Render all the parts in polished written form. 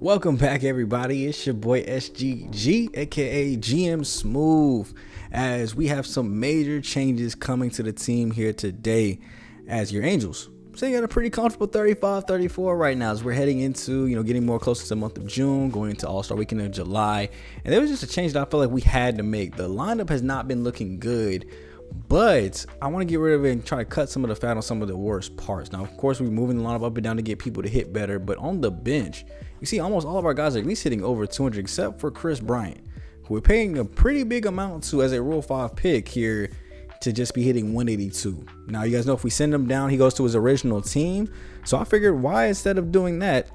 Welcome back, everybody. It's your boy SGG, aka GM Smooth, as we have some major changes coming to the team here today as your Angels. Sitting at a pretty comfortable 35-34 right now as we're heading into, getting more closer to the month of June, going into All-Star Weekend of July. And there was just a change that I felt like we had to make. The lineup has not been looking good, but I want to get rid of it and try to cut some of the fat on some of the worst parts. Now, of course, we're moving the lineup up and down to get people to hit better, but on the bench, you see almost all of our guys are at least hitting over 200, except for Chris Bryant, who we're paying a pretty big amount to as a Rule 5 pick here to just be hitting 182. Now, you guys know if we send him down, he goes to his original team. So I figured, why instead of doing that,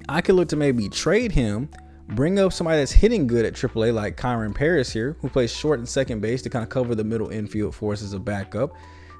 I could look to maybe trade him, bring up somebody that's hitting good at AAA like Kyron Paris here, who plays short and second base to kind of cover the middle infield for us as a backup.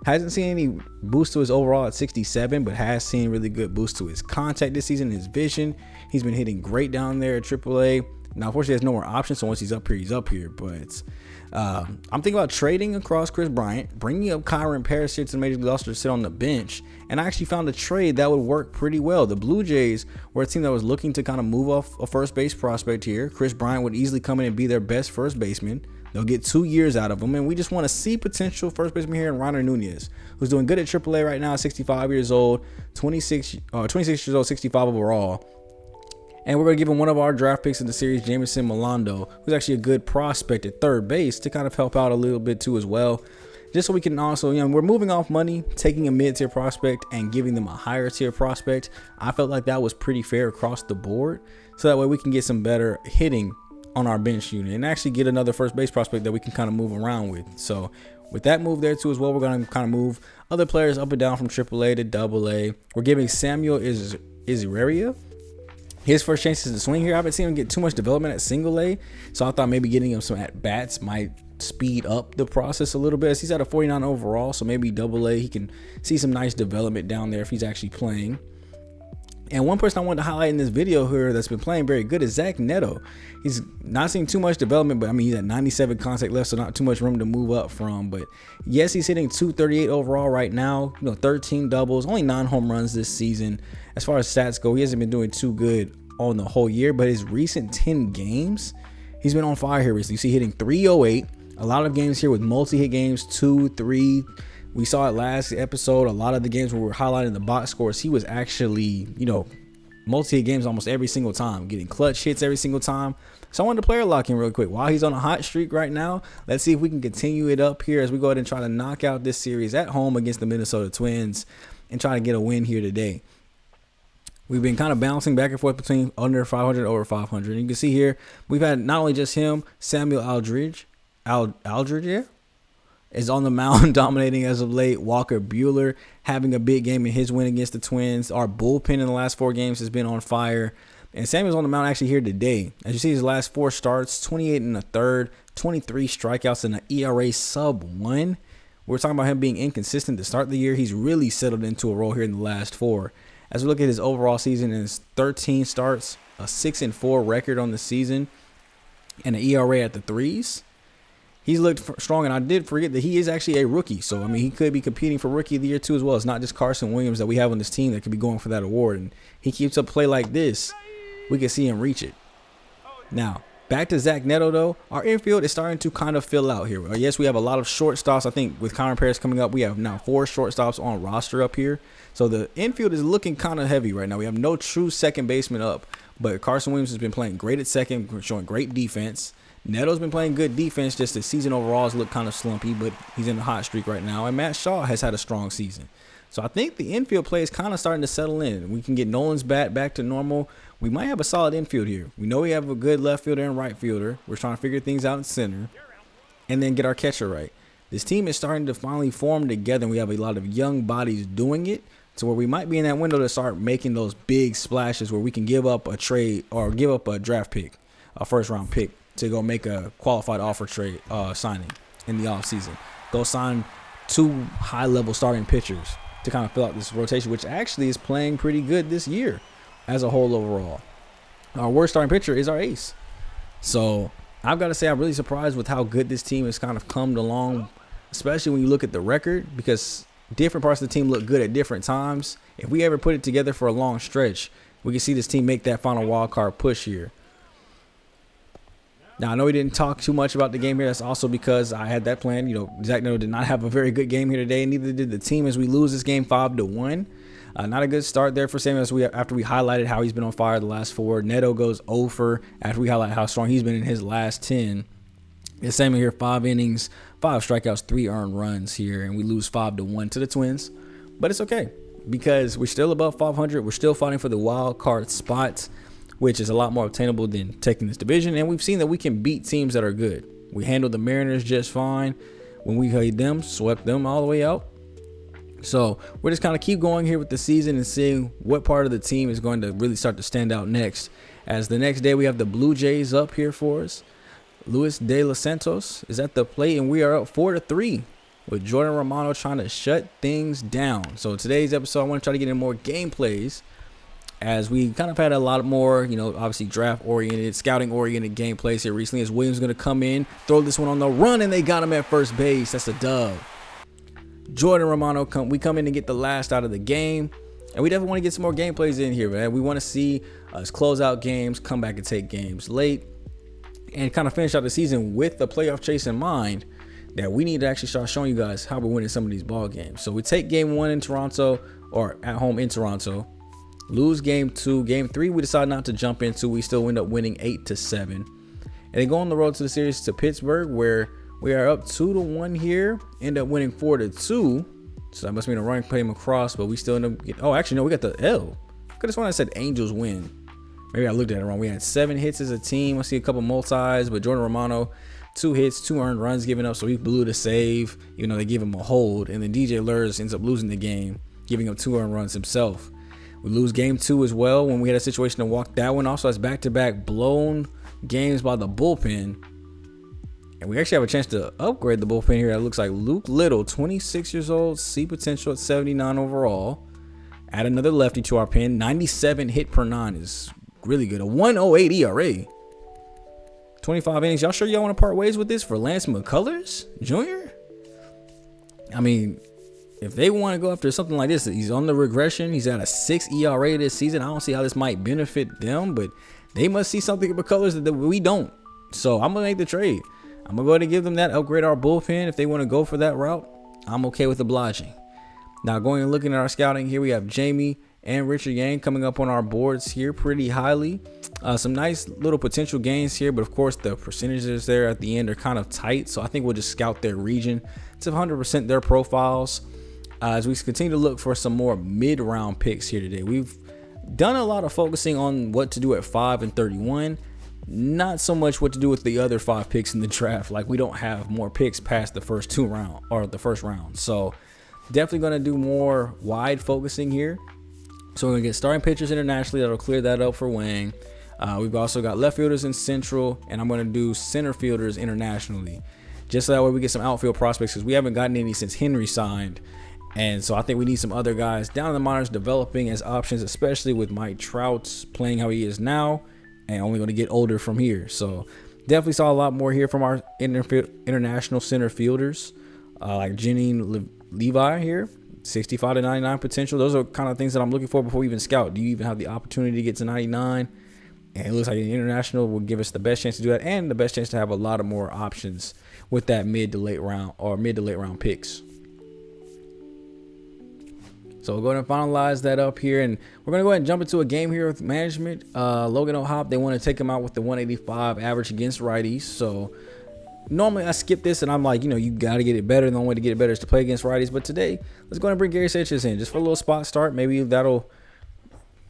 Hasn't seen any boost to his overall at 67, but has seen really good boost to his contact this season, his vision. He's been hitting great down there at AAA. Now, unfortunately, there's no more options, so once he's up here, he's up here. But I'm thinking about trading across Chris Bryant, bringing up Kyron Paris here to the Major League roster to sit on the bench. And I actually found a trade that would work pretty well. The Blue Jays were a team that was looking to kind of move off a first base prospect here. Chris Bryant would easily come in and be their best first baseman. They'll get 2 years out of him, and we just want to see potential first baseman here in Ronald Nunez, who's doing good at AAA right now, 65 years old, 26 years old, 65 overall. And we're going to give him one of our draft picks in the series, Jameson Milando, who's actually a good prospect at third base to kind of help out a little bit too as well. Just so we can also, we're moving off money, taking a mid-tier prospect and giving them a higher tier prospect. I felt like that was pretty fair across the board. So that way we can get some better hitting on our bench unit and actually get another first base prospect that we can kind of move around with. So with that move there too as well, we're going to kind of move other players up and down from AAA to AA. We're giving Samuel Iziraria his first chances to swing here. I haven't seen him get too much development at single A, so I thought maybe getting him some at bats might speed up the process a little bit, as he's at a 49 overall. So maybe AA, he can see some nice development down there if he's actually playing. And one person I wanted to highlight in this video here that's been playing very good is Zach Neto. He's not seeing too much development, but I mean, he's at 97 contact left, so not too much room to move up from. But yes, he's hitting 238 overall right now, 13 doubles, only 9 home runs this season. As far as stats go, he hasn't been doing too good on the whole year, but his recent 10 games, he's been on fire here recently. You see hitting 308, a lot of games here with multi-hit games, 2, 3. We saw it last episode. A lot of the games where we were highlighting the box scores, he was actually, multi-hit games almost every single time, getting clutch hits every single time. So I wanted to player lock in real quick. While he's on a hot streak right now, let's see if we can continue it up here as we go ahead and try to knock out this series at home against the Minnesota Twins and try to get a win here today. We've been kind of bouncing back and forth between under 500 over 500. And you can see here, we've had not only just him, Samuel Aldridge is on the mound dominating as of late. Walker Buehler having a big game in his win against the Twins. Our bullpen in the last 4 games has been on fire. And Samuel's on the mound actually here today. As you see, his last 4 starts, 28 and a third, 23 strikeouts, and an ERA sub 1. We're talking about him being inconsistent to start the year. He's really settled into a role here in the last 4. As we look at his overall season, and his 13 starts, a 6-4 record on the season, and an ERA at the 3s. He's looked strong, and I did forget that he is actually a rookie. So, I mean, he could be competing for Rookie of the Year, too, as well. It's not just Carson Williams that we have on this team that could be going for that award. And he keeps up play like this, we can see him reach it. Now, back to Zach Neto, though. Our infield is starting to kind of fill out here. Yes, we have a lot of shortstops. I think with Kyron Paris coming up, we have now 4 shortstops on roster up here. So the infield is looking kind of heavy right now. We have no true second baseman up, but Carson Williams has been playing great at second, showing great defense. Neto's been playing good defense. Just the season overall has looked kind of slumpy, but he's in a hot streak right now. And Matt Shaw has had a strong season. So I think the infield play is kind of starting to settle in. We can get Nolan's bat back to normal. We might have a solid infield here. We know we have a good left fielder and right fielder. We're trying to figure things out in center and then get our catcher right. This team is starting to finally form together, and we have a lot of young bodies doing it, to where we might be in that window to start making those big splashes where we can give up a trade or give up a draft pick, a first-round pick, to go make a qualified offer trade signing in the offseason. Go sign 2 high-level starting pitchers to kind of fill out this rotation, which actually is playing pretty good this year as a whole overall. Our worst starting pitcher is our ace. So I've got to say I'm really surprised with how good this team has kind of come along, especially when you look at the record, because different parts of the team look good at different times. If we ever put it together for a long stretch, we can see this team make that final wild card push here. Now, I know we didn't talk too much about the game here. That's also because I had that plan. Zach Neto did not have a very good game here today, and neither did the team as we lose this game 5-1. Not a good start there for Samuel after we highlighted how he's been on fire the last 4. Neto goes 0 after we highlight how strong he's been in his last 10. And Samuel here, 5 innings, 5 strikeouts, 3 earned runs here, and we lose 5-1 to the Twins. But it's okay because we're still above 500. We're still fighting for the wild card spots, which is a lot more obtainable than taking this division. And we've seen that we can beat teams that are good. We handled the Mariners just fine when we played them, swept them all the way out. So we're just kind of keep going here with the season and seeing what part of the team is going to really start to stand out next. As the next day we have the Blue Jays up here for us. Luis De Los Santos is at the plate, and we are up 4-3 with Jordan Romano trying to shut things down. So today's episode, I want to try to get in more gameplays, as we kind of had a lot more, obviously draft-oriented, scouting-oriented gameplays here recently, as Williams going to come in, throw this one on the run, and they got him at first base. That's a dub. Jordan Romano, we come in and get the last out of the game, and we definitely want to get some more gameplays in here, man. We want to see us close out games, come back and take games late, and kind of finish out the season with the playoff chase in mind, that we need to actually start showing you guys how we're winning some of these ball games. So we take game 1 in Toronto, or at home in Toronto, lose game 2. Game 3 we decide not to jump into. We still end up winning 8-7, and then go on the road to the series to Pittsburgh, where we are up 2-1 here, end up winning 4-2. So that must mean a run came across, but we still end up getting, we got the L. Could have sworn I said Angels win. Maybe I looked at it wrong. We had 7 hits as a team. I see a couple multis, but Jordan Romano, 2 hits, 2 earned runs given up, so he blew the save. They gave him a hold, and then DJ Lurs ends up losing the game, giving up 2 earned runs himself. We lose game 2 as well when we had a situation to walk that one. Also, has back-to-back blown games by the bullpen. And we actually have a chance to upgrade the bullpen here. It looks like Luke Little, 26 years old, see potential at 79 overall. Add another lefty to our pen. 97 hit per 9 is really good. A 1.08 ERA. 25 innings. Y'all sure y'all want to part ways with this for Lance McCullers Jr.? I mean, if they want to go after something like this, he's on the regression. He's at a 6 ERA this season. I don't see how this might benefit them, but they must see something in McCullers that we don't. So I'm going to make the trade. I'm going to go ahead and give them that, upgrade our bullpen. If they want to go for that route, I'm okay with obliging. Now, going and looking at our scouting here, we have Jamie and Richard Yang coming up on our boards here pretty highly. Some nice little potential gains here, but of course the percentages there at the end are kind of tight. So I think we'll just scout their region to 100% their profiles as we continue to look for some more mid-round picks here today. We've done a lot of focusing on what to do at 5 and 31. Not so much what to do with the other 5 picks in the draft. Like, we don't have more picks past the first 2 rounds or the first round. So definitely going to do more wide focusing here. So we're going to get starting pitchers internationally. That'll clear that up for Wang. We've also got left fielders in Central, and I'm going to do center fielders internationally. Just so that way we get some outfield prospects, because we haven't gotten any since Henry signed. And so I think we need some other guys down in the minors developing as options, especially with Mike Trout's playing how he is now and only going to get older from here. So definitely saw a lot more here from our international center fielders, like Janine Levi here, 65 to 99 potential. Those are kind of things that I'm looking for before we even scout. Do you even have the opportunity to get to 99? And it looks like the international will give us the best chance to do that, and the best chance to have a lot of more options with that mid to late round picks. So we'll go ahead and finalize that up here, and we're going to go ahead and jump into a game here with management. Logan O'Hoppe, they want to take him out with the 185 average against righties. So normally I skip this, and I'm like, you got to get it better. The only way to get it better is to play against righties. But today, let's go ahead and bring Gary Sanchez in just for a little spot start. Maybe that'll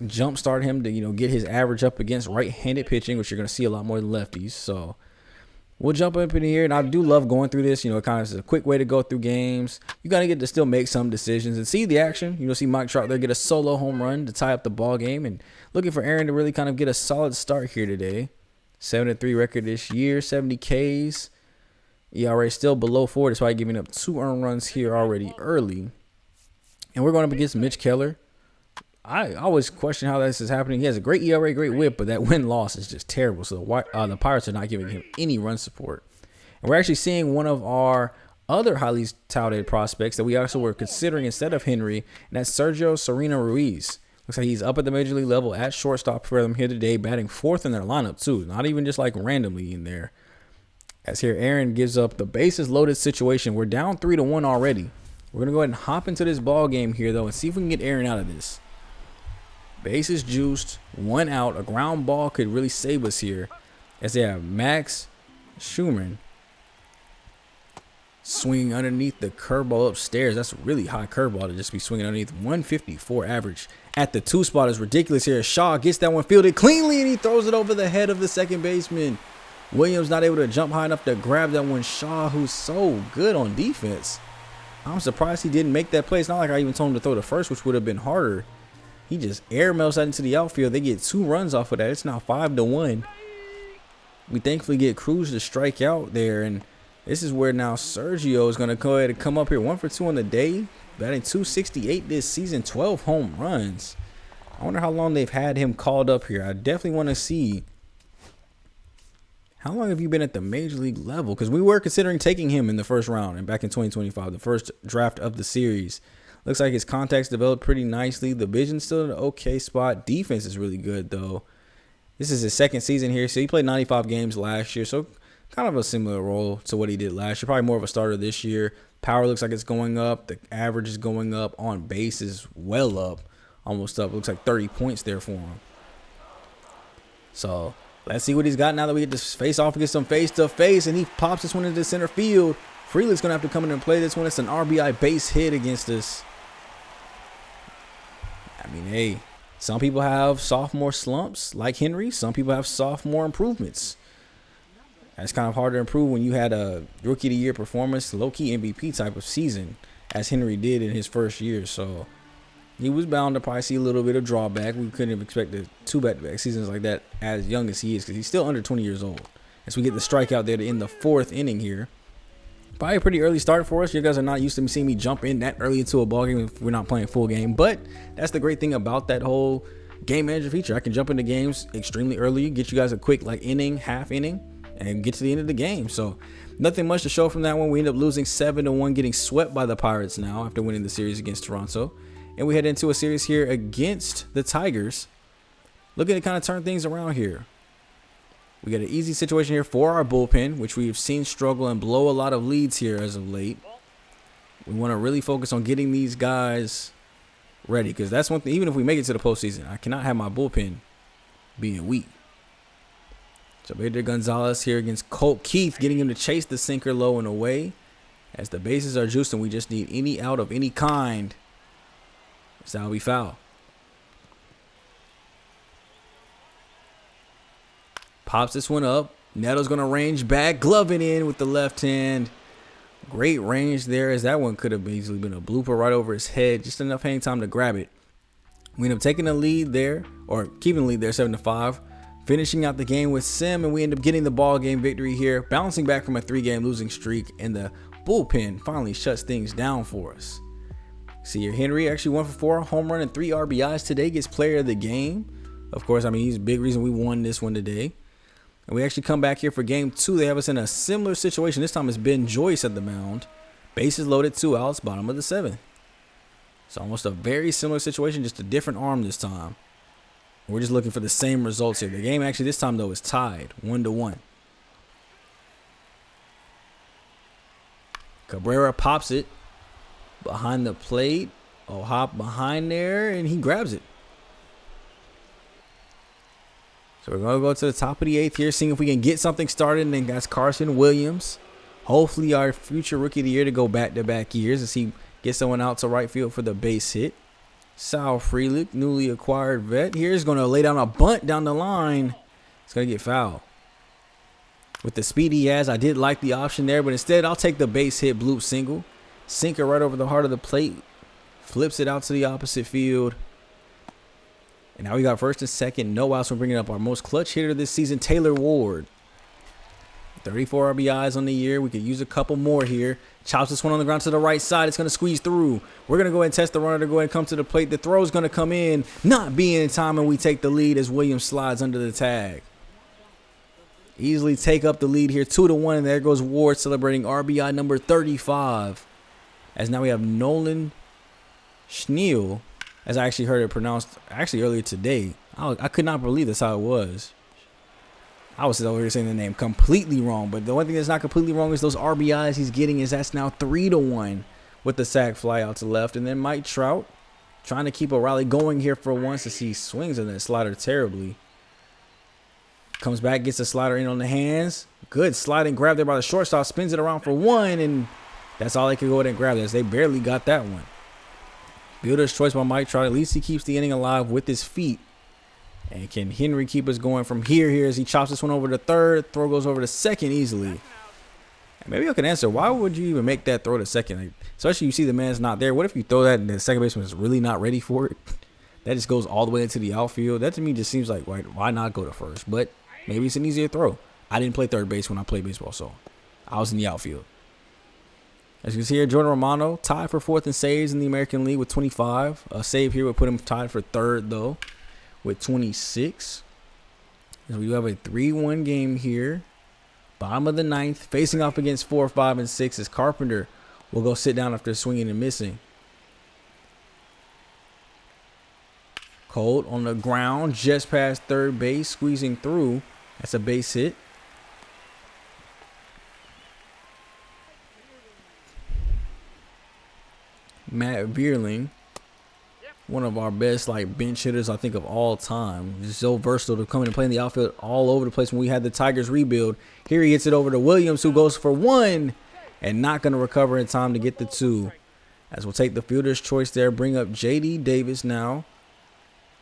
jumpstart him to, get his average up against right-handed pitching, which you're going to see a lot more than lefties. So we'll jump up in here, and I do love going through this. It kind of is a quick way to go through games. You got to get to still make some decisions and see the action. You'll see Mike Trout there get a solo home run to tie up the ball game, and looking for Aaron to really kind of get a solid start here today. 7-3 record this year, 70 Ks. ERA still below 4, despite giving up 2 earned runs here already early. And we're going up against Mitch Keller. I always question how this is happening. He has a great ERA, great whip, but that win-loss is just terrible. So the Pirates are not giving him any run support. And we're actually seeing one of our other highly touted prospects that we also were considering instead of Henry, and that's Sergio Serena Ruiz. Looks like he's up at the major league level at shortstop for them here today, batting 4th in their lineup too. Not even just like randomly in there. As here, Aaron gives up the bases loaded situation. We're down 3-1 already. We're gonna go ahead and hop into this ball game here though and see if we can get Aaron out of this. Bases juiced, 1 out. A ground ball could really save us here. As they have Max Schumann swinging underneath the curveball upstairs. That's a really high curveball to just be swinging underneath. 154 average at the 2 spot is ridiculous here. Shaw gets that one fielded cleanly and he throws it over the head of the second baseman. Williams not able to jump high enough to grab that one. Shaw, who's so good on defense, I'm surprised he didn't make that play. It's not like I even told him to throw the first, which would have been harder. He just air mails that into the outfield. They get 2 runs off of that. It's now 5-1. We thankfully get Cruz to strike out there, and this is where now Sergio is going to go ahead and come up here. 1 for 2 on the day, batting .268 this season, 12 home runs. I wonder how long they've had him called up here. I definitely want to see how long have you been at the major league level, because we were considering taking him in the first round and back in 2025, the first draft of the series. Looks like his contacts developed pretty nicely. The vision's still in an okay spot. Defense is really good though. This is his 2nd season here, so he played 95 games last year, so kind of a similar role to what he did last year. Probably more of a starter this year. Power looks like it's going up. The average is going up. On base is well up, almost up. Looks like 30 points there for him. So let's see what he's got now that we get this face off and get some face-to-face, and he pops this one into center field. Freelick's going to have to come in and play this one. It's an RBI base hit against us. I mean, hey, some people have sophomore slumps like Henry. Some people have sophomore improvements. It's kind of hard to improve when you had a rookie of the year performance, low-key MVP type of season, as Henry did in his first year. So he was bound to probably see a little bit of drawback. We couldn't have expected 2 back-to-back seasons like that as young as he is, because he's still under 20 years old. As we get the strikeout there to end the 4th inning here. Probably a pretty early start for us. You guys are not used to seeing me jump in that early into a ball game if we're not playing full game. But that's the great thing about that whole game manager feature. I can jump into games extremely early, get you guys a quick like inning, half inning, and get to the end of the game. So nothing much to show from that one. We end up losing 7-1, getting swept by the Pirates now after winning the series against Toronto. And we head into a series here against the Tigers. Looking to kind of turn things around here. We got an easy situation here for our bullpen, which we've seen struggle and blow a lot of leads here as of late. We want to really focus on getting these guys ready, because that's one thing. Even if we make it to the postseason, I cannot have my bullpen being weak. So Bader Gonzalez here against Colt Keith, getting him to chase the sinker low and away. As the bases are juiced and we just need any out of any kind. So that'll be foul. Pops this one up. Neto's going to range back, gloving in with the left hand. Great range there, as that one could have easily been a blooper right over his head. Just enough hang time to grab it. We end up taking the lead there, or keeping the lead there, 7-5. Finishing out the game with Sim, and we end up getting the ball game victory here. Bouncing back from a 3-game losing streak, and the bullpen finally shuts things down for us. See here, Henry actually 1 for 4, home run and 3 RBIs today. Gets player of the game. Of course, I mean, he's a big reason we won this one today. And we actually come back here for game 2. They have us in a similar situation. This time it's Ben Joyce at the mound. Bases loaded, 2 outs, bottom of the 7th. It's almost a very similar situation, just a different arm this time. We're just looking for the same results here. The game actually this time, though, is tied 1-1. Cabrera pops it behind the plate. Oh, hop behind there, and he grabs it. So we're going to go to the top of the 8th here, seeing if we can get something started. And then that's Carson Williams. Hopefully our future rookie of the year to go back-to-back years as he gets someone out to right field for the base hit. Sal Frelick, newly acquired vet. Here's going to lay down a bunt down the line. It's going to get fouled. With the speed he has, I did like the option there, but instead I'll take the base hit bloop single. Sinker right over the heart of the plate. Flips it out to the opposite field. And now we got first and second. No outs. We're bringing up our most clutch hitter this season, Taylor Ward. 34 RBIs on the year. We could use a couple more here. Chops this one on the ground to the right side. It's going to squeeze through. We're going to go ahead and test the runner to go ahead and come to the plate. The throw is going to come in. Not being in time, and we take the lead as Williams slides under the tag. Easily take up the lead here, 2-1. And there goes Ward celebrating RBI number 35. As now we have Nolan Schneal as I actually heard it pronounced actually earlier today. I could not believe that's how it was. I was over here saying the name completely wrong, but the one thing that's not completely wrong is those RBIs he's getting is that's now 3-1 with the sac fly out to left. And then Mike Trout trying to keep O'Reilly going here for once as he swings on that slider terribly. Comes back, gets the slider in on the hands. Good sliding grab there by the shortstop, spins it around for one, and that's all they could go ahead and grab this. They barely got that one. Fielder's choice by Mike Trout. At least he keeps the inning alive with his feet. And can Henry keep us going from here as he chops this one over to third? Throw goes over to second easily. And maybe I can answer, why would you even make that throw to second? Like, especially you see the man's not there. What if you throw that and the second baseman is really not ready for it? That just goes all the way into the outfield. That to me just seems like, why not go to first? But maybe it's an easier throw. I didn't play third base when I played baseball, so I was in the outfield. As you can see here, Jordan Romano tied for fourth in saves in the American League with 25. A save here would put him tied for third, though, with 26. So we have a 3-1 game here. Bottom of the ninth, facing off against 4, 5, and 6 as Carpenter will go sit down after swinging and missing. Colt on the ground, just past third base, squeezing through. That's a base hit. Matt Vierling, one of our best bench hitters I think of all time. Just so versatile to come in and play in the outfield all over the place. When we had the Tigers rebuild, here he hits it over to Williams, who goes for one and not going to recover in time to get the two. As we'll take the fielder's choice there, bring up J.D. Davis now.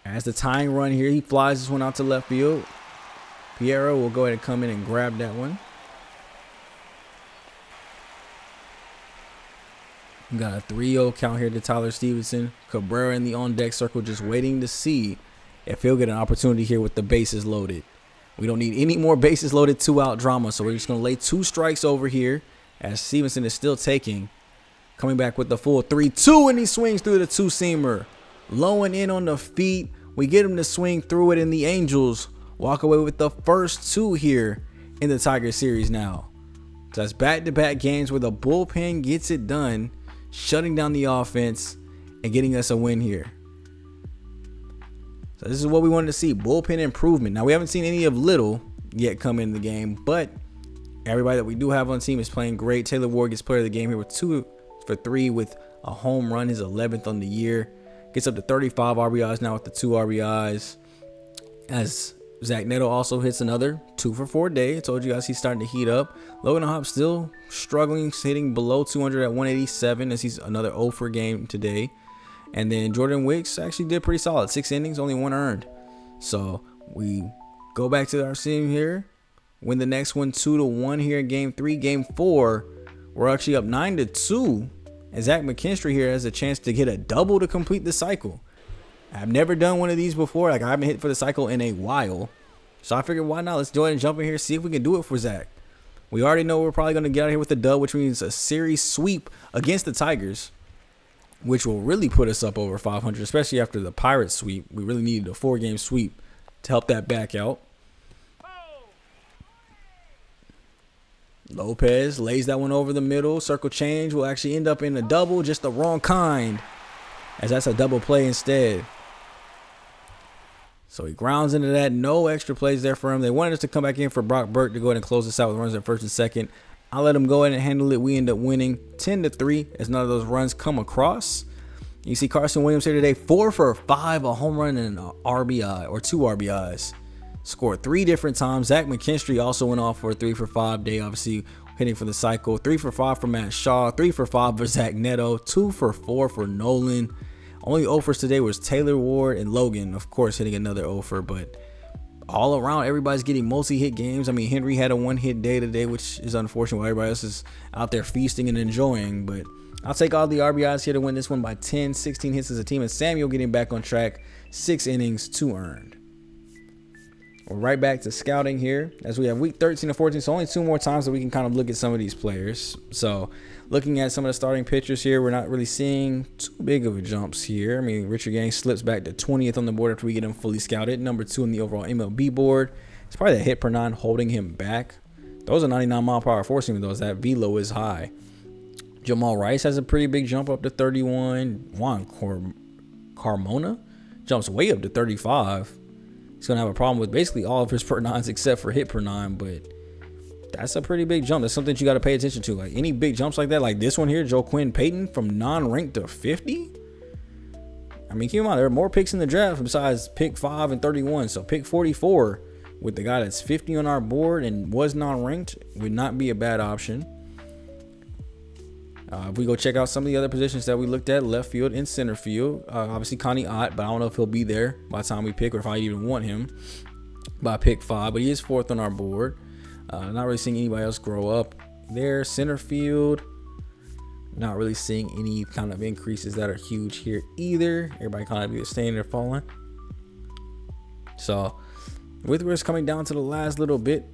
As the tying run here, he flies this one out to left field. Piero will go ahead and come in and grab that one. We got a 3-0 count here to Tyler Stevenson. Cabrera in the on-deck circle just waiting to see if he'll get an opportunity here with the bases loaded. We don't need any more bases loaded 2-out drama, so we're just going to lay 2 strikes over here as Stevenson is still taking. Coming back with the full 3-2, and he swings through the two-seamer. Low and in on the feet. We get him to swing through it, and the Angels walk away with the first 2 here in the Tiger series now. So that's back-to-back games where the bullpen gets it done, shutting down the offense and getting us a win here. So this is what we wanted to see, bullpen improvement. Now, we haven't seen any of Little yet come in the game, but everybody that we do have on the team is playing great. Taylor Ward gets player of the game here with 2 for 3 with a home run, his 11th on the year. Gets up to 35 RBIs now with the 2 RBIs. As Zach Neto also hits another 2 for 4 day. I told you guys he's starting to heat up. Logan Hop still struggling, hitting below 200 at 187 as he's another 0 for game today. And then Jordan Wicks actually did pretty solid. 6 innings, only 1 earned. So we go back to our team here. Win the next one 2-1 here in game 3. Game 4, we're actually up 9-2. And Zach McKinstry here has a chance to get a double to complete the cycle. I've never done one of these before. I haven't hit for the cycle in a while. So I figured, why not? Let's go ahead and jump in here, see if we can do it for Zach. We already know we're probably going to get out of here with a dub, which means a series sweep against the Tigers, which will really put us up over 500, especially after the Pirates sweep. We really needed a 4-game sweep to help that back out. Lopez lays that one over the middle. Circle change will actually end up in a double, just the wrong kind, as that's a double play instead. So he grounds into that. No extra plays there for him. They wanted us to come back in for Brock Burke to go ahead and close this out with runners at first and second. I let him go ahead and handle it. We end up winning 10-3 as none of those runs come across. You see Carson Williams here today, 4 for 5, a home run and an RBI, or 2 RBIs. Scored 3 different times. Zach McKinstry also went off for a 3 for 5 day, obviously hitting for the cycle. 3 for 5 for Matt Shaw, 3 for 5 for Zach Neto, 2 for 4 for Nolan. Only offers today was Taylor Ward and Logan, of course, hitting another offer, but all around, everybody's getting multi-hit games. I mean, Henry had a 1-hit day today, which is unfortunate while everybody else is out there feasting and enjoying, but I'll take all the RBIs here to win this one by 10, 16 hits as a team, and Samuel getting back on track, 6 innings, 2 earned. We're right back to scouting here as we have week 13 and 14. So only 2 more times that we can kind of look at some of these players. So looking at some of the starting pitchers here, we're not really seeing too big of a jumps here. I mean, Richard Gang slips back to 20th on the board after we get him fully scouted. Number 2 on the overall MLB board. It's probably the hit per 9 holding him back. Those are 99 mile per hour four seamer. Those that velo is high. Jamal Rice has a pretty big jump up to 31. Carmona jumps way up to 35. He's going to have a problem with basically all of his per nines except for hit per nine, but that's a pretty big jump. That's something you got to pay attention to. Like any big jumps like that, like this one here, Joaquin Payton from non-ranked to 50. I mean, keep in mind, there are more picks in the draft besides pick 5 and 31. So pick 44 with the guy that's 50 on our board and was non-ranked would not be a bad option. If we go check out some of the other positions that we looked at, left field and center field, obviously Connie Ott, but I don't know if he'll be there by the time we pick or if I even want him by pick 5, but he is 4th on our board. Not really seeing anybody else grow up there. Center field, not really seeing any kind of increases that are huge here either. Everybody kind of either staying or falling. So with us coming down to the last little bit,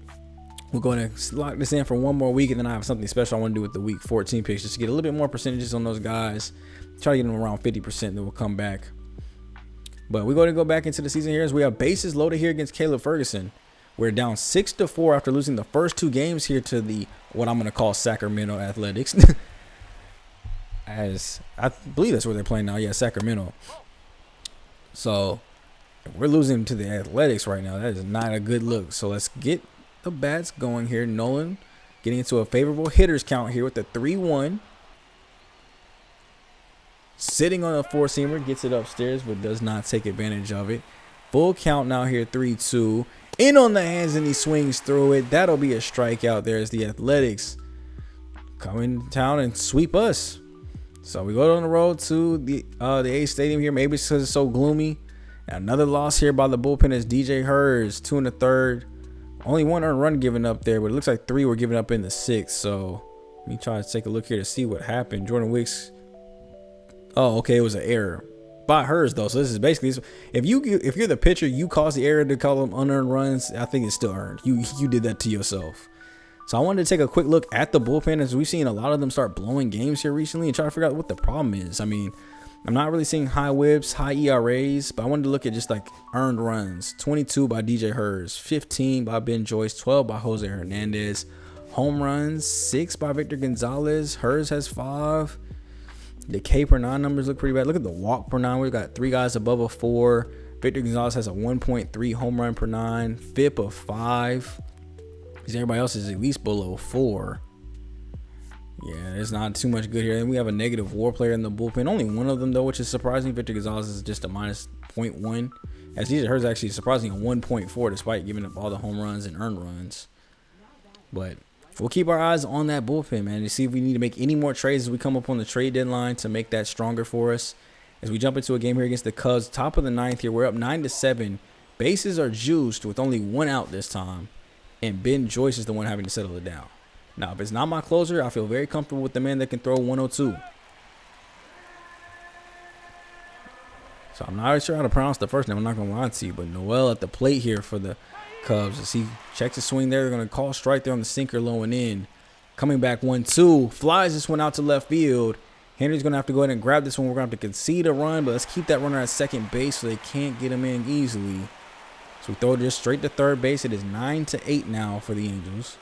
we're going to lock this in for one more week, and then I have something special I want to do with the week 14 picks just to get a little bit more percentages on those guys. Try to get them around 50%, then we'll come back. But we're going to go back into the season here as we have bases loaded here against Caleb Ferguson. We're down 6-4 after losing the first 2 games here to the what I'm going to call Sacramento Athletics. As I believe that's where they're playing now. Yeah, Sacramento. So if we're losing to the Athletics right now, that is not a good look. So let's get the bats going here. Nolan getting into a favorable hitters count here with the 3-1. Sitting on a 4-seamer, gets it upstairs, but does not take advantage of it. Full count now here, 3-2. In on the hands, and he swings through it. That'll be a strikeout. There's the Athletics coming down and sweep us. So we go on the road to the A Stadium here. Maybe it's because it's so gloomy. Another loss here by the bullpen is DJ Hers, 2 1/3. Only 1 earned run given up there, but it looks like 3 were given up in the 6th. So let me try to take a look here to see what happened. Jordan Wicks. Oh, okay, it was an error by Hers though. So this is basically, if you're the pitcher, you cause the error to call them unearned runs. I think it's still earned. You did that to yourself. So I wanted to take a quick look at the bullpen as we've seen a lot of them start blowing games here recently and try to figure out what the problem is. I mean, I'm not really seeing high whips, high ERAs, but I wanted to look at just like earned runs. 22 by DJ Hers, 15 by Ben Joyce, 12 by Jose Hernandez. Home runs, 6 by Victor Gonzalez. Hers has 5. The K per 9 numbers look pretty bad. Look at the walk per 9. We've got 3 guys above a 4. Victor Gonzalez has a 1.3 home run per 9. FIP of 5. Because everybody else is at least below 4. Yeah, there's not too much good here. And we have a negative WAR player in the bullpen. Only one of them, though, which is surprising. Victor Gonzalez is just a minus 0.1. As DJ Hers actually surprising a 1.4 despite giving up all the home runs and earned runs. But we'll keep our eyes on that bullpen, man, to see if we need to make any more trades as we come up on the trade deadline to make that stronger for us. As we jump into a game here against the Cubs, top of the 9th here, we're up 9-7. Bases are juiced with only 1 out this time. And Ben Joyce is the one having to settle it down. Now, if it's not my closer, I feel very comfortable with the man that can throw 102. So I'm not really sure how to pronounce the first name. I'm not going to lie to you. But Noel at the plate here for the Cubs. As he checks his swing there, they're going to call strike there on the sinker low and in. Coming back 1-2. Flies this one out to left field. Henry's going to have to go ahead and grab this one. We're going to have to concede a run. But let's keep that runner at second base so they can't get him in easily. So we throw this straight to third base. It is 9-8 now for the Angels.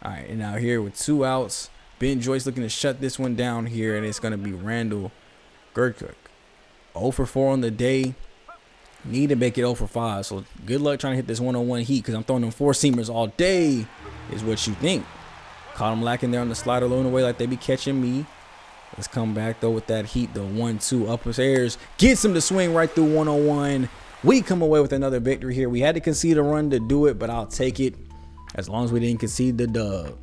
All right, and now here with 2 outs, Ben Joyce looking to shut this one down here, and it's going to be Randall Gertcook. 0 for 4 on the day. Need to make it 0 for 5. So good luck trying to hit this 101 heat because I'm throwing them 4-seamers all day is what you think. Caught him lacking there on the slider low and away like they be catching me. Let's come back, though, with that heat. The 1-2 upstairs. Gets him to swing right through 101. We come away with another victory here. We had to concede a run to do it, but I'll take it as long as we didn't concede the dub.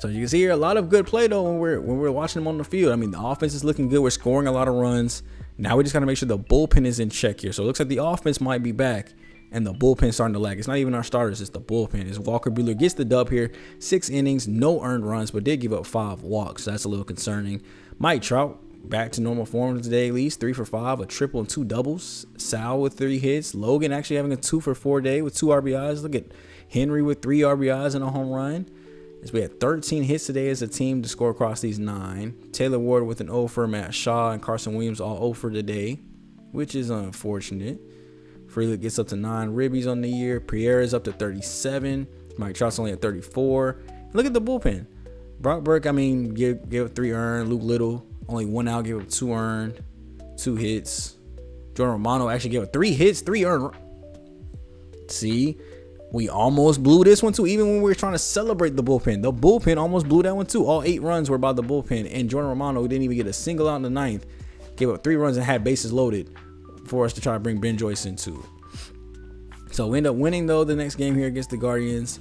So you can see here a lot of good play, though, when we're watching them on the field. I mean, the offense is looking good. We're scoring a lot of runs. Now we just got to make sure the bullpen is in check here. So it looks like the offense might be back. And the bullpen starting to lag. It's not even our starters, it's the bullpen. As Walker Buehler gets the dub here. 6 innings, no earned runs, but did give up 5 walks. So that's a little concerning. Mike Trout, back to normal form today at least. 3 for 5, a triple and 2 doubles. Sal with 3 hits. Logan actually having a 2 for 4 day with 2 RBIs. Look at Henry with 3 RBIs and a home run. As we had 13 hits today as a team to score across these 9. Taylor Ward with an 0 for Matt Shaw and Carson Williams all 0 for today, which is unfortunate. Freeland gets up to 9 ribbies on the year. Pierre is up to 37. Mike Trout's only at 34. Look at the bullpen. Brock Burke, I mean, gave up 3 earned. Luke Little, only 1 out, gave up 2 earned, 2 hits. Jordan Romano actually gave up 3 hits, 3 earned. See, we almost blew this one too, even when we were trying to celebrate the bullpen. The bullpen almost blew that one too. All 8 runs were by the bullpen, and Jordan Romano, who didn't even get a single out in the 9th, gave up 3 runs and had bases loaded for us to try to bring Ben Joyce into it. So we end up winning, though, the next game here against the Guardians.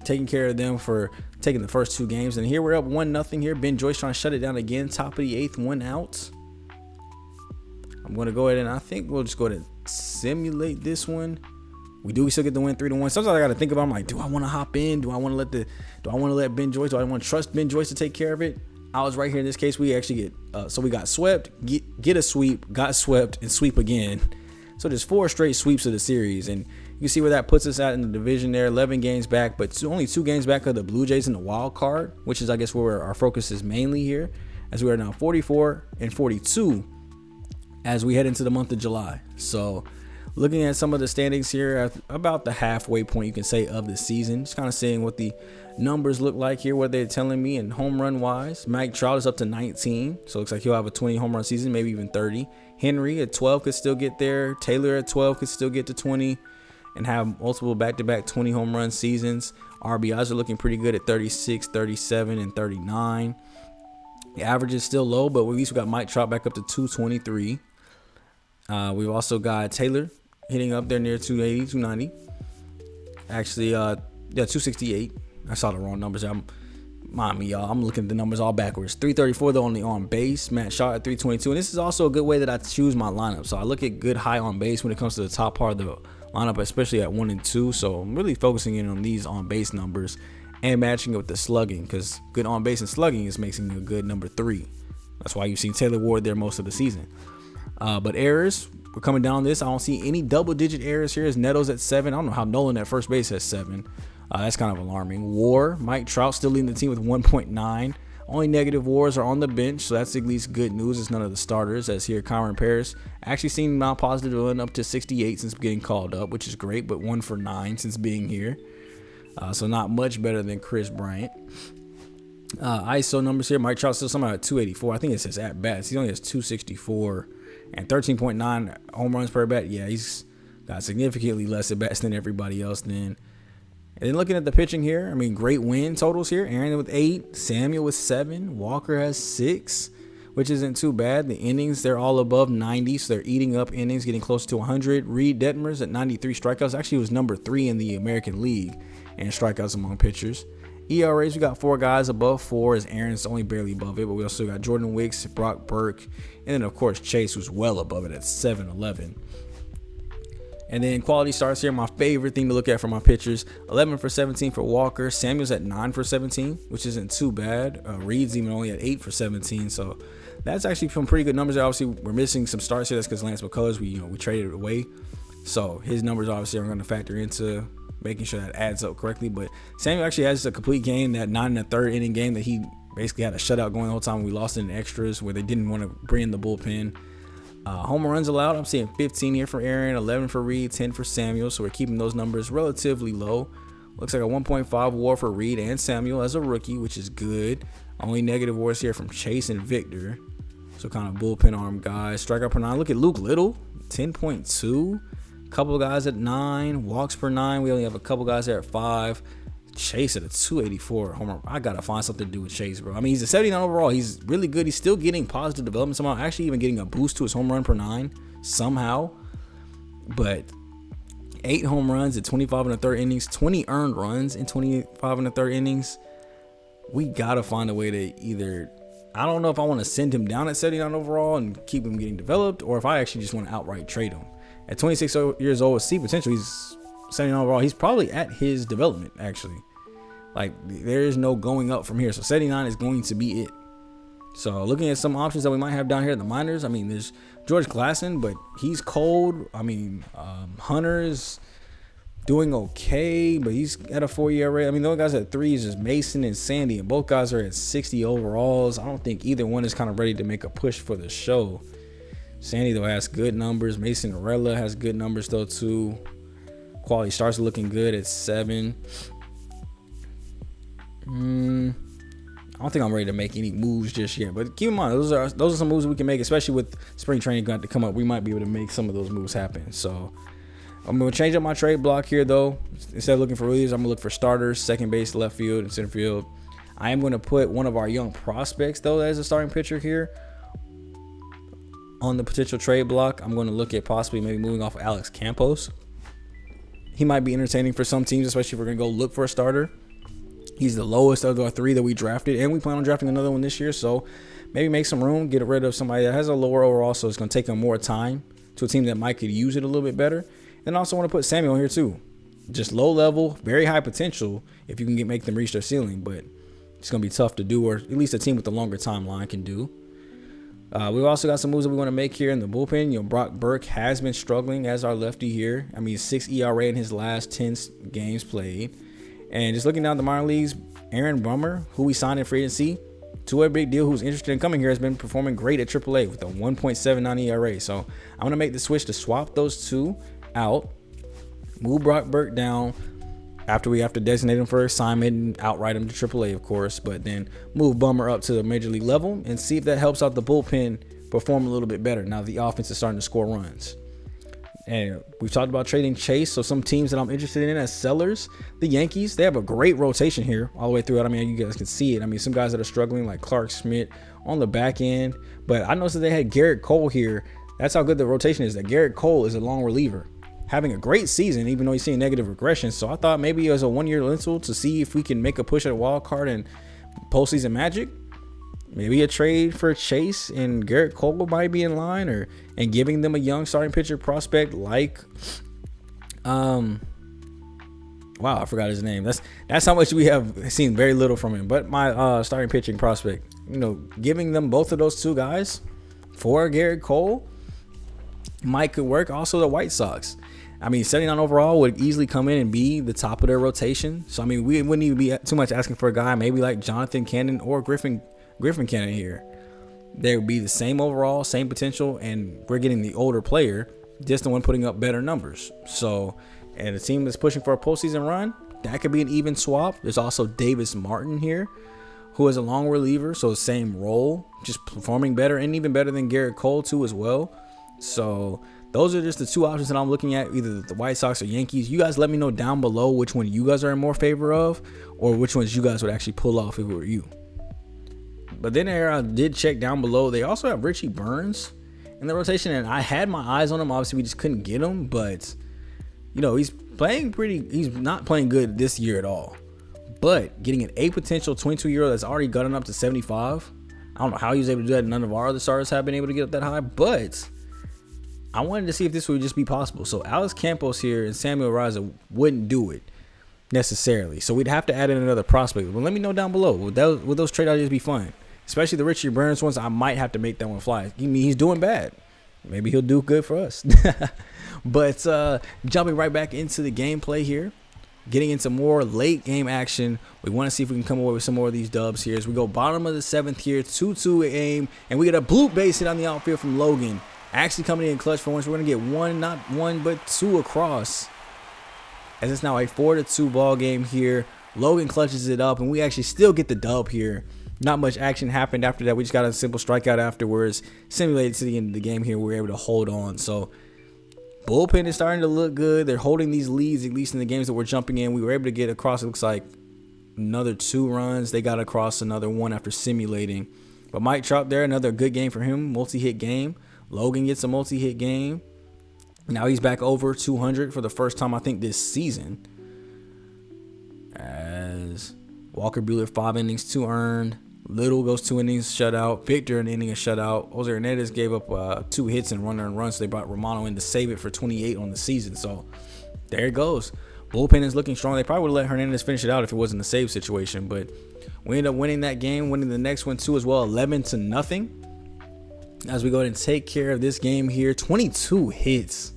Taking care of them for taking the first 2 games. And here we're up 1-0 here. Ben Joyce trying to shut it down again. Top of the 8th, 1 out. I'm going to go ahead and I think we'll just go ahead and simulate this one. We still get the win 3-1. Sometimes I got to think about, I'm like, do I want to hop in? Do I want to let Ben Joyce? Do I want to trust Ben Joyce to take care of it? I was right here in this case. We actually so we got swept, get a sweep, got swept, and sweep again. So there's 4 straight sweeps of the series, and you can see where that puts us at in the division there. 11 games back, but only 2 games back of the Blue Jays in the wild card, which is, I guess, where our focus is mainly here, as we are now 44 and 42 as we head into the month of July. So looking at some of the standings here at about the halfway point, you can say, of the season, just kind of seeing what the numbers look like here, what they're telling me. And home run wise, Mike Trout is up to 19, so it looks like he'll have a 20 home run season, maybe even 30. Henry at 12 could still get there. Taylor at 12 could still get to 20 and have multiple back-to-back 20 home run seasons. RBIs are looking pretty good at 36, 37, and 39. The average is still low, but at least we got Mike Trout back up to 223. We've also got Taylor hitting up there near 280, 290. Actually, 268. I saw the wrong numbers. Mind me, y'all. I'm looking at the numbers all backwards. 334 though on the on base. Matt Shaw at 322. And this is also a good way that I choose my lineup. So I look at good high on base when it comes to the top part of the lineup, especially at 1 and 2. So I'm really focusing in on these on base numbers and matching it with the slugging, because good on base and slugging is making a good number 3. That's why you've seen Taylor Ward there most of the season. But errors, we're coming down this. I don't see any double-digit errors here. As Neto's at 7. I don't know how Nolan at first base has 7. That's kind of alarming. WAR, Mike Trout still leading the team with 1.9. Only negative WARs are on the bench, so that's at least good news. It's none of the starters, as here Kyron Paris actually seen now positive run up to 68 since getting called up, which is great, but 1 for 9 since being here. So not much better than Chris Bryant. ISO numbers here, Mike Trout still somehow at 284. I think it says at bats. He only has 264 and 13.9 home runs per at bat. Yeah, he's got significantly less at bats than everybody else then. And then looking at the pitching here, I mean, great win totals here. Aaron with 8, Samuel with 7, Walker has 6, which isn't too bad. The innings, they're all above 90, so they're eating up innings, getting close to 100. Reed Detmers at 93 strikeouts. Actually, was number 3 in the American League in strikeouts among pitchers. ERAs, we got 4 guys above 4, as Aaron's only barely above it, but we also got Jordan Wicks, Brock Burke, and then, of course, Chase, who's well above it at 7-11. And then quality starts here, my favorite thing to look at for my pitchers. 11 for 17 for Walker. Samuel's at 9 for 17, which isn't too bad. Reed's even only at 8 for 17, so that's actually some pretty good numbers there. Obviously, we're missing some starts here. That's because Lance McCullers, we traded it away, so his numbers obviously are going to factor into making sure that adds up correctly. But Samuel actually has a complete game, that 9 1/3 inning game that he basically had a shutout going the whole time. We lost in extras where they didn't want to bring in the bullpen. Home runs allowed, I'm seeing 15 here for Aaron, 11 for Reed, 10 for Samuel. So we're keeping those numbers relatively low. Looks like a 1.5 WAR for Reed and Samuel as a rookie, which is good. Only negative WARs here from Chase and Victor. So kind of bullpen arm guys. Strikeout per 9. Look at Luke Little, 10.2. Couple of guys at 9. Walks per 9. We only have a couple guys there at 5. Chase at a 284 homer. I gotta find something to do with Chase, bro. I mean, he's a 79 overall. He's really good. He's still getting positive development somehow. Actually, even getting a boost to his home run per 9 somehow. But 8 home runs at 25 1/3 innings, 20 earned runs in 25 1/3 innings. We gotta find a way to either, I don't know if I want to send him down at 79 overall and keep him getting developed, or if I actually just want to outright trade him. At 26 years old with C potential, he's 79 overall. He's probably at his development, actually. Like, there is no going up from here. So 79 is going to be it. So looking at some options that we might have down here in the minors, I mean, there's George Glasson, but he's cold. I mean, Hunter is doing okay, but he's at a 4-year rate. I mean, the only guys at 3 is just Mason and Sandy, and both guys are at 60 overalls. I don't think either one is kind of ready to make a push for the show. Sandy, though, has good numbers. Mason Arella has good numbers, though, too. Quality starts looking good at 7. I don't think I'm ready to make any moves just yet, but keep in mind those are some moves we can make, especially with spring training going to come up. We might be able to make some of those moves happen. So I'm gonna change up my trade block here though. Instead of looking for relievers, I'm gonna look for starters, second base, left field, and center field. I am gonna put one of our young prospects though as a starting pitcher here on the potential trade block. I'm gonna look at possibly maybe moving off Alex Campos. He might be entertaining for some teams, especially if we're gonna go look for a starter. He's the lowest of the 3 that we drafted, and we plan on drafting another one this year. So maybe make some room, get rid of somebody that has a lower overall, so it's going to take him more time to a team that might could use it a little bit better. And also want to put Samuel here too. Just low level, very high potential if you can make them reach their ceiling, but it's going to be tough to do, or at least a team with a longer timeline can do. We've also got some moves that we want to make here in the bullpen. You know, Brock Burke has been struggling as our lefty here. I mean, 6 ERA in his last 10 games played. And just looking down the minor leagues, Aaron Bummer, who we signed in free agency, to a big deal, who's interested in coming here, has been performing great at AAA with a 1.79 ERA. So I'm going to make the switch to swap those two out, move Brock Burke down after we have to designate him for assignment and outright him to AAA, of course, but then move Bummer up to the major league level and see if that helps out the bullpen perform a little bit better now the offense is starting to score runs. And we've talked about trading Chase. So some teams that I'm interested in as sellers, the Yankees, they have a great rotation here all the way throughout. I mean, you guys can see it. I mean, some guys that are struggling like Clark Schmidt on the back end. But I noticed that they had Garrett Cole here. That's how good the rotation is. That Garrett Cole is a long reliever, having a great season, even though he's seeing negative regression. So I thought maybe it was a 1-year rental to see if we can make a push at a wild card and postseason magic. Maybe a trade for Chase and Garrett Cole might be in line, and giving them a young starting pitcher prospect like, wow, I forgot his name. That's how much we have seen very little from him. But my starting pitching prospect, you know, giving them both of those two guys for Garrett Cole might could work. Also, the White Sox. I mean, 79 overall would easily come in and be the top of their rotation. So I mean, we wouldn't even be too much asking for a guy maybe like Jonathan Cannon or Griffin Cannon here. They would be the same overall, same potential, and we're getting the older player, just the one putting up better numbers. So, and a team that's pushing for a postseason run, that could be an even swap. There's also Davis Martin here, who is a long reliever, so same role, just performing better and even better than Garrett Cole too as well. So those are just the two options that I'm looking at, either the White Sox or Yankees. You guys let me know down below which one you guys are in more favor of, or which ones you guys would actually pull off if it were you. But then I did check down below. They also have Richie Burns in the rotation, and I had my eyes on him. Obviously, we just couldn't get him, but you know, he's not playing good this year at all. But getting an A potential 22-year-old that's already gotten up to 75, I don't know how he was able to do that. None of our other stars have been able to get up that high, but I wanted to see if this would just be possible. So Alex Campos here and Samuel Riza wouldn't do it necessarily. So we'd have to add in another prospect. Well, let me know down below. Would those trade ideas be fun? Especially the Richie Burns ones, I might have to make that one fly. I mean, he's doing bad. Maybe he'll do good for us. But jumping right back into the gameplay here, getting into more late game action. We want to see if we can come away with some more of these dubs here. As we go bottom of the 7th here, 2-2 aim, and we get a bloop base hit on the outfield from Logan. Actually coming in clutch for once. We're going to get one, not one, but two across. As it's now a 4-2 ball game here. Logan clutches it up, and we actually still get the dub here. Not much action happened after that. We just got a simple strikeout afterwards. Simulated to the end of the game here. We were able to hold on. So bullpen is starting to look good. They're holding these leads, at least in the games that we're jumping in. We were able to get across, it looks like, another 2 runs. They got across another 1 after simulating. But Mike Trout there, another good game for him. Multi-hit game. Logan gets a multi-hit game. Now he's back over 200 for the first time, I think, this season. As Walker Buehler, 5 innings, 2 earned. Little goes 2 innings, shutout. Victor, an inning, a shutout. Jose Hernandez gave up 2 hits and runner and runs. So they brought Romano in to save it for 28 on the season. So there it goes. Bullpen is looking strong. They probably would have let Hernandez finish it out if it wasn't a save situation. But we ended up winning that game, winning the next one too as well, 11-0. As we go ahead and take care of this game here, 22 hits.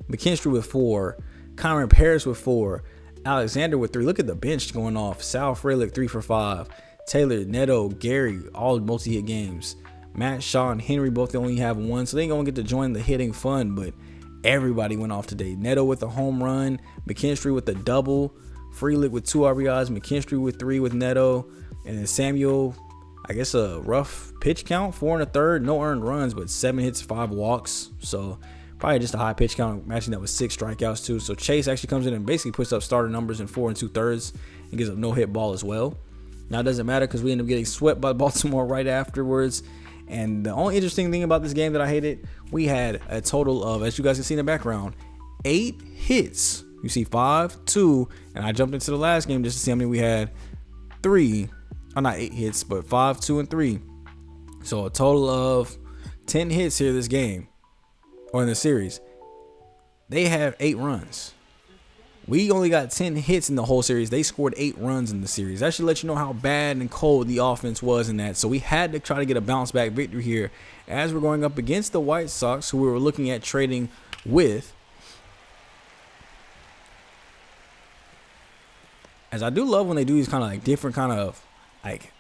McKinstry with 4. Kyron Paris with 4. Alexander with 3. Look at the bench going off. Sal Frelick 3 for 5. Taylor, Neto, Gary, all multi-hit games. Matt Shaw and Henry both only have 1, so they ain't gonna get to join the hitting fun. But Everybody went off today. Neto with a home run, McKinstry with a double, Frelick with 2 RBIs, McKinstry with 3 with Neto, and then Samuel, I guess a rough pitch count, 4 1/3, no earned runs, but 7 hits, 5 walks. So probably just a high pitch count, matching that with 6 strikeouts too. So Chase actually comes in and basically puts up starter numbers in 4 2/3 and gives up no hit ball as well. Now it doesn't matter because we end up getting swept by Baltimore right afterwards. And the only interesting thing about this game that I hated, we had a total of, as you guys can see in the background, 8 hits. You see 5, 2, and I jumped into the last game just to see how many we had. 3, or not 8 hits, but 5, 2, and 3. So a total of 10 hits here this game, or in the series. They have 8 runs. We only got 10 hits in the whole series. They scored 8 runs in the series. That should let you know how bad and cold the offense was in that. So we had to try to get a bounce back victory here as we're going up against the White Sox, who we were looking at trading with. As I do love when they do these kind of like different kind of like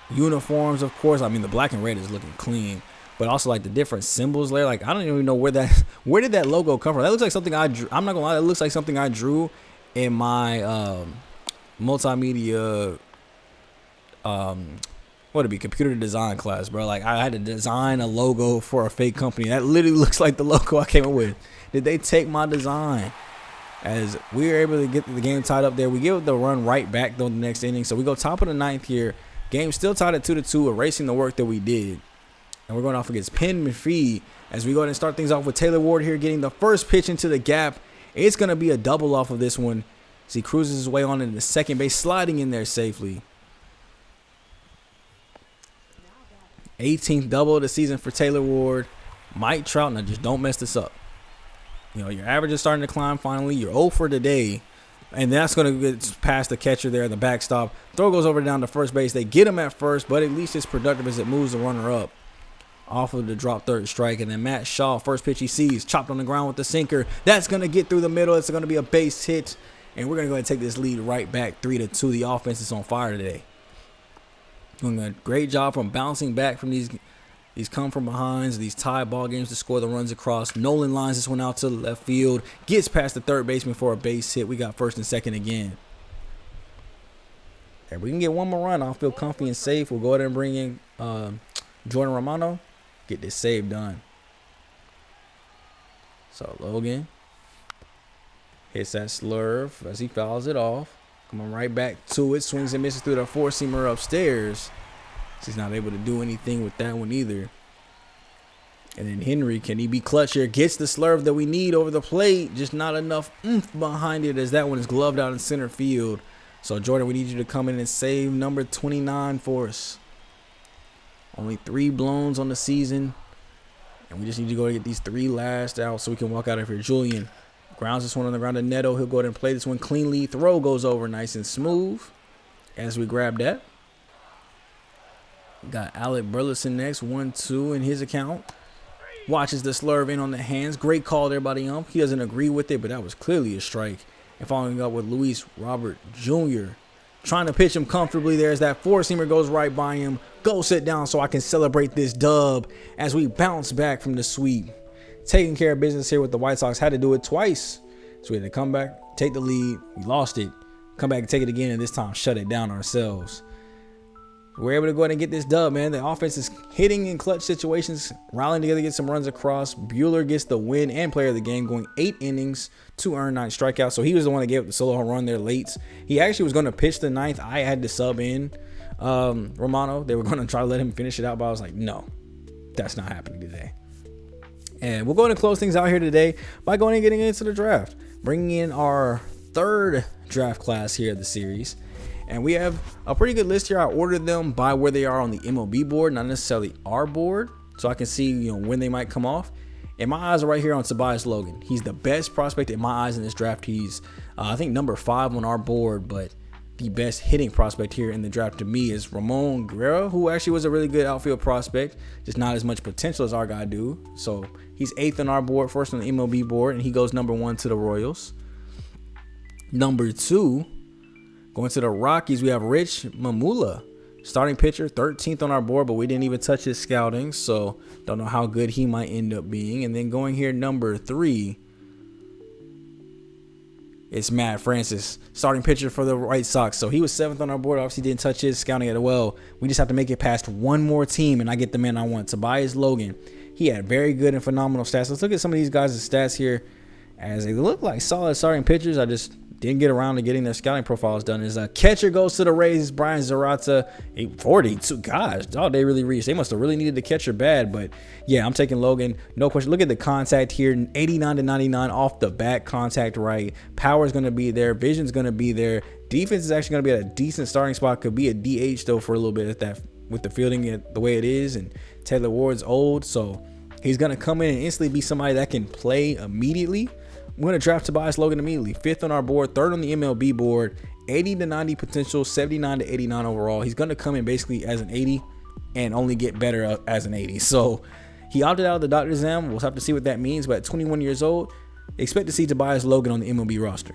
uniforms, of course. I mean, the black and red is looking clean, but also like the different symbols there. Like, I don't even know where did that logo come from? That looks like something I drew. I'm not gonna lie, that looks like something I drew in my multimedia computer design class, bro. Like, I had to design a logo for a fake company. That literally looks like the logo I came up with. Did they take my design? As we were able to get the game tied up there, we give the run right back though the next inning. So we go top of the 9th here. Game still tied at 2-2, erasing the work that we did. And we're going off against Penn McPhee as we go ahead and start things off with Taylor Ward here getting the first pitch into the gap. It's going to be a double off of this one as he cruises his way on into the second base, sliding in there safely. 18th double of the season for Taylor Ward. Mike Trout, now just don't mess this up. You know, your average is starting to climb finally. You're 0 for today. And that's going to get past the catcher there at the backstop. Throw goes over down to first base. They get him at first, but at least it's productive as it moves the runner up off of the drop third strike. And then Matt Shaw, first pitch he sees, chopped on the ground with the sinker. That's going to get through the middle. It's going to be a base hit. And we're going to go ahead and take this lead right back 3-2. The offense is on fire today. Doing a great job from bouncing back from these come from behinds, these tie ball games to score the runs across. Nolan lines this one out to the left field, gets past the third baseman for a base hit. We got first and second again. If we can get one more run, I'll feel comfy and safe. We'll go ahead and bring in Jordan Romano, get this save done. So Logan hits that slurve as he fouls it off. Coming right back to it, swings and misses through the four-seamer upstairs. He's not able to do anything with that one either. And then Henry, can he be clutch here? Gets the slurve that we need over the plate. Just not enough oomph behind it as that one is gloved out in center field. So, Jordan, we need you to come in and save number 29 for us. Only 3 blowns on the season. And we just need to go and get these 3 last out so we can walk out of here. Julian grounds this one on the ground to Neto. He'll go ahead and play this one cleanly. Throw goes over nice and smooth as we grab that. Got Alec Burleson next, 1-2 in his account. Watches the slurve in on the hands. Great call there by the ump. He doesn't agree with it, but that was clearly a strike. And following up with Luis Robert Jr. Trying to pitch him comfortably there as that four-seamer goes right by him. Go sit down so I can celebrate this dub as we bounce back from the sweep. Taking care of business here with the White Sox. Had to do it twice. So we had to come back, take the lead. We lost it. Come back and take it again, and this time shut it down ourselves. We're able to go ahead and get this dub, man. The offense is hitting in clutch situations, rallying together to get some runs across. Bueller gets the win and player of the game, going 8 innings, 2 earned, 9 strikeouts. So he was the one that gave up the solo home run there late. He actually was going to pitch the 9th. I had to sub in Romano. They were going to try to let him finish it out, but I was like, no, that's not happening today. And we're going to close things out here today by going and getting into the draft, bringing in our 3rd draft class here of the series. And we have a pretty good list here. I ordered them by where they are on the MLB board, not necessarily our board, so I can see when they might come off. And my eyes are right here on Tobias Logan. He's the best prospect in my eyes in this draft. He's I think number 5 on our board, but the best hitting prospect here in the draft to me is Ramon Guerrero, who actually was a really good outfield prospect, just not as much potential as our guy do. So he's 8th on our board, 1st on the MLB board, and he goes number 1 to the Royals. Number 2. Going to the Rockies, we have Rich Mamula, Starting pitcher, 13th on our board, but we didn't even touch his scouting, so don't know how good he might end up being. And then going here, number 3, it's Matt Francis, starting pitcher for the White Sox. So he was 7th on our board. Obviously didn't touch his scouting at well. We just have to make it past one more team, and I get the man I want, Tobias Logan. He had very good and phenomenal stats. Let's look at some of these guys' stats here, as they look like solid starting pitchers. I just didn't get around to getting their scouting profiles done. As a catcher goes to the Rays, Brian Zarata, 42. Gosh, oh, they really reached. They must have really needed the catcher bad. But yeah, I'm taking Logan. No question. Look at the contact here. 89/99 off the bat contact right. Power is going to be there. Vision's going to be there. Defense is actually going to be at a decent starting spot. Could be a DH though for a little bit at that, with the fielding the way it is. And Taylor Ward's old, so he's going to come in and instantly be somebody that can play immediately. I'm going to draft Tobias Logan immediately. 5th on our board, 3rd on the MLB board, 80/90 potential, 79/89 overall. He's going to come in basically as an 80 and only get better as an 80. So he opted out of the doctor's exam. We'll have to see what that means. But at 21 years old, expect to see Tobias Logan on the MLB roster.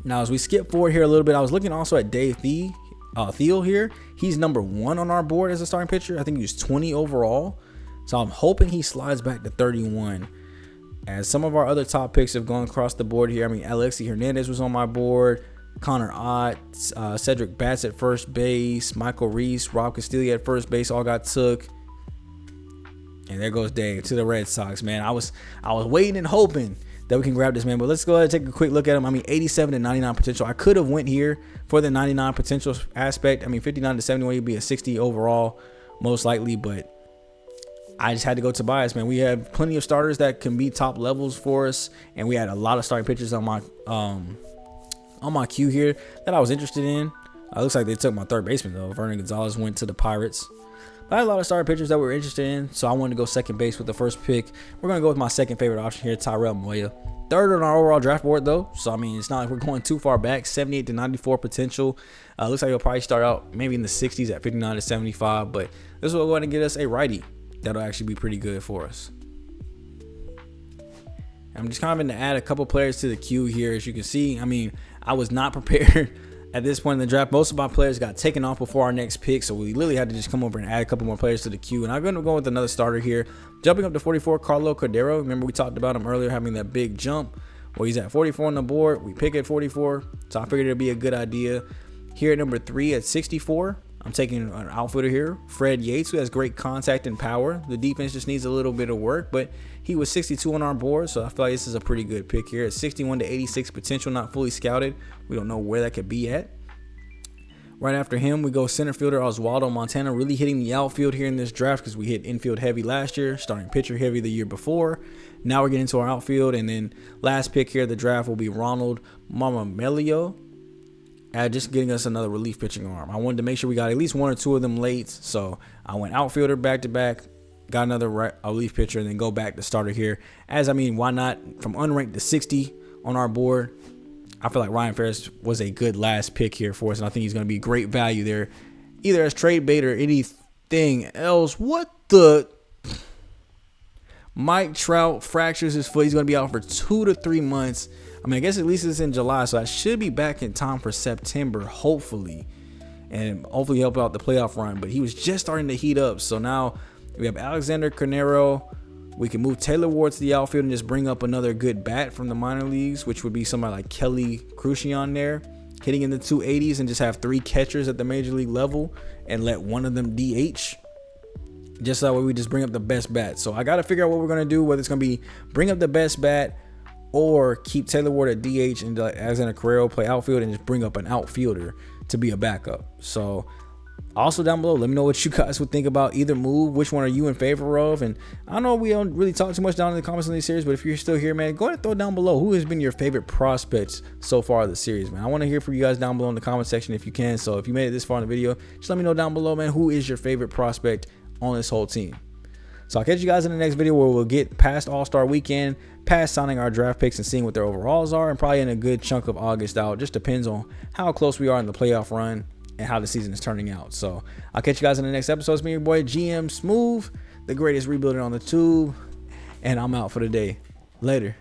Now, as we skip forward here a little bit, I was looking also at Dave Thiel here. He's number 1 on our board as a starting pitcher. I think he was 20 overall. So I'm hoping he slides back to 31. As some of our other top picks have gone across the board here. I mean, Alexi Hernandez was on my board. Connor Ott, Cedric Batts at first base. Michael Reese, Rob Castillo at first base all got took. And there goes Dave to the Red Sox, man. I was waiting and hoping that we can grab this man. But let's go ahead and take a quick look at him. I mean, 87/99 potential. I could have went here for the 99 potential aspect. I mean, 59/71 would be a 60 overall, most likely. But I just had to go Tobias, man. We have plenty of starters that can be top levels for us, and we had a lot of starting pitchers on my queue here that I was interested in. It looks like they took my 3rd baseman though. Vernon Gonzalez went to the Pirates. But I had a lot of starting pitchers that we were interested in, so I wanted to go second base with the first pick. We're gonna go with my second favorite option here, Tyrell Moya. 3rd on our overall draft board though, so I mean it's not like we're going too far back. 78/94 potential. Looks like he'll probably start out maybe in the 60s at 59/75, but this will go ahead and get us a righty. That'll actually be pretty good for us. I'm just kind of going to add a couple players to the queue here. As you can see, I mean, I was not prepared at this point in the draft. Most of my players got taken off before our next pick, so we literally had to just come over and add a couple more players to the queue. And I'm going to go with another starter here. Jumping up to 44, Carlo Cordero. Remember we talked about him earlier having that big jump. Well, he's at 44 on the board. We pick at 44, so I figured it'd be a good idea. Here at number 3 at 64. I'm taking an outfielder here, Fred Yates, who has great contact and power. The defense just needs a little bit of work, but he was 62 on our board, so I feel like this is a pretty good pick here. At 61/86 potential, not fully scouted. We don't know where that could be at. Right after him, we go center fielder Oswaldo Montana, really hitting the outfield here in this draft because we hit infield heavy last year, starting pitcher heavy the year before. Now we're getting into our outfield, and then last pick here of the draft will be Ronald Mamamelio. Just getting us another relief pitching arm. I wanted to make sure we got at least 1 or 2 of them late, so I went outfielder back to back, got another relief pitcher, and then go back to starter here. As I mean, why not from unranked to 60 on our board? I feel like Ryan Ferris was a good last pick here for us, and I think he's going to be great value there, either as trade bait or anything else. What the? Mike Trout fractures his foot. He's going to be out for 2 to 3 months. I mean, I guess at least it's in July, so I should be back in time for September, hopefully, and hopefully help out the playoff run. But he was just starting to heat up, so now we have Alexander Carnero. We can move Taylor Ward to the outfield and just bring up another good bat from the minor leagues, which would be somebody like Kelly Crucian there, hitting in the 280s, and just have 3 catchers at the major league level and let one of them DH. Just that way we just bring up the best bat. So I got to figure out what we're going to do, whether it's going to be bring up the best bat or keep Taylor Ward at DH and Alexander Carrero play outfield and just bring up an outfielder to be a backup. So also down below, let me know what you guys would think about either move. Which one are you in favor of? And I know we don't really talk too much down in the comments on these series, but if you're still here, man, go ahead and throw it down below. Who has been your favorite prospects so far of the series, man? I want to hear from you guys down below in the comment section if you can. So if you made it this far in the video, just let me know down below, man, who is your favorite prospect on this whole team. So I'll catch you guys in the next video where we'll get past All-Star Weekend, past signing our draft picks and seeing what their overalls are, and probably in a good chunk of August out. Just depends on how close we are in the playoff run and how the season is turning out. So I'll catch you guys in the next episode. It's me, your boy GM Smooth, the greatest rebuilder on the tube, and I'm out for the day. Later.